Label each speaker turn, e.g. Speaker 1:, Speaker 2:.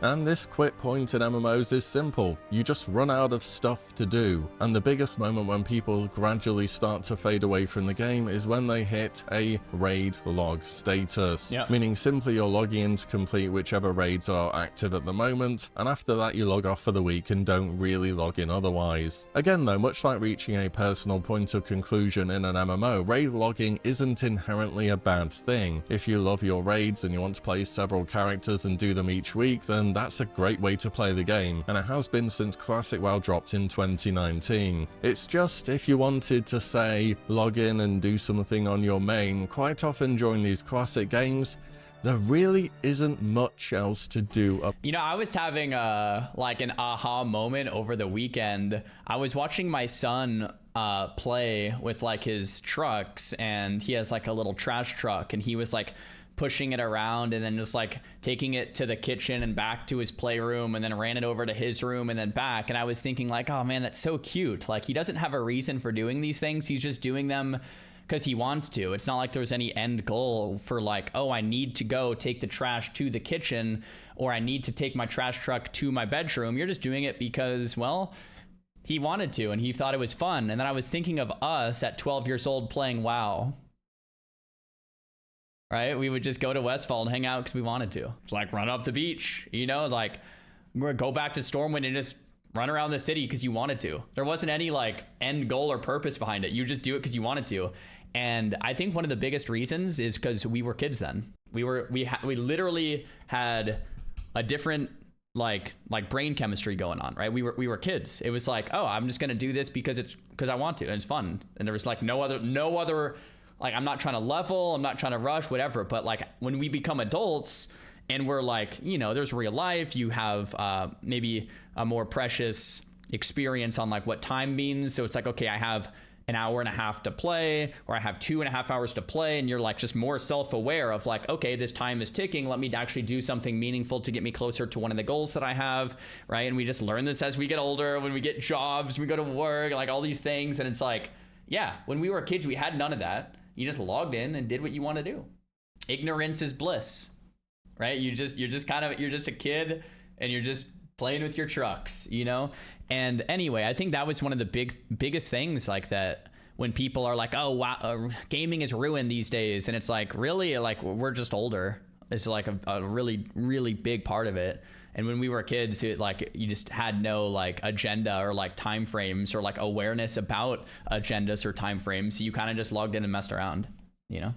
Speaker 1: And this quit point in MMOs is simple. You just run out of stuff to do. And the biggest moment when people gradually start to fade away from the game is when they hit a raid log status.
Speaker 2: Yep.
Speaker 1: Meaning simply you're logging in to complete whichever raids are active at the moment, and after that you log off for the week and don't really log in otherwise. Again though, much like reaching a personal point of conclusion in an MMO, raid logging isn't inherently a bad thing. If you love your raids and you want to play several characters and do them each week, then that's a great way to play the game, and it has been since Classic WoW dropped in 2019. It's just, if you wanted to say, log in and do something on your main, quite often during these classic games, there really isn't much else to do.
Speaker 2: You know, I was having like an aha moment over the weekend. I was watching my son play with like his trucks, and he has like a little trash truck, and he was like pushing it around and then just like taking it to the kitchen and back to his playroom, and then ran it over to his room and then back. And I was thinking like, oh man, that's so cute. Like, he doesn't have a reason for doing these things. He's just doing them because he wants to. It's not like there's any end goal for like, oh, I need to go take the trash to the kitchen, or I need to take my trash truck to my bedroom. You're just doing it because, well, he wanted to and he thought it was fun. And then I was thinking of us at 12 years old playing WoW. Right? We would just go to Westfall and hang out because we wanted to. It's like run off the beach, you know, like go back to Stormwind and just run around the city because you wanted to. There wasn't any like end goal or purpose behind it. You just do it because you wanted to. And I think one of the biggest reasons is because we were kids then. We literally had a different like brain chemistry going on, right? We were kids. It was like, oh, I'm just gonna do this because I want to and it's fun. And there was like no other like, I'm not trying to level, I'm not trying to rush, whatever. But like when we become adults and we're like, you know, there's real life, you have maybe a more precious experience on like what time means. So it's like, okay, I have an hour and a half to play, or I have 2.5 hours to play, and you're like just more self-aware of like, okay, this time is ticking, let me actually do something meaningful to get me closer to one of the goals that I have, right? And we just learn this as we get older, when we get jobs, we go to work, like all these things. And it's like, yeah, when we were kids, we had none of that. You just logged in and did what you want to do. Ignorance is bliss, right? You're just a kid and you're just playing with your trucks, you know? And anyway, I think that was one of the biggest things like that, when people are like, oh, wow, gaming is ruined these days. And it's like, really? Like, we're just older. It's like a really, really big part of it. And when we were kids, it like, you just had no like agenda or like time frames or like awareness about agendas or time frames. So you kind of just logged in and messed around, you know?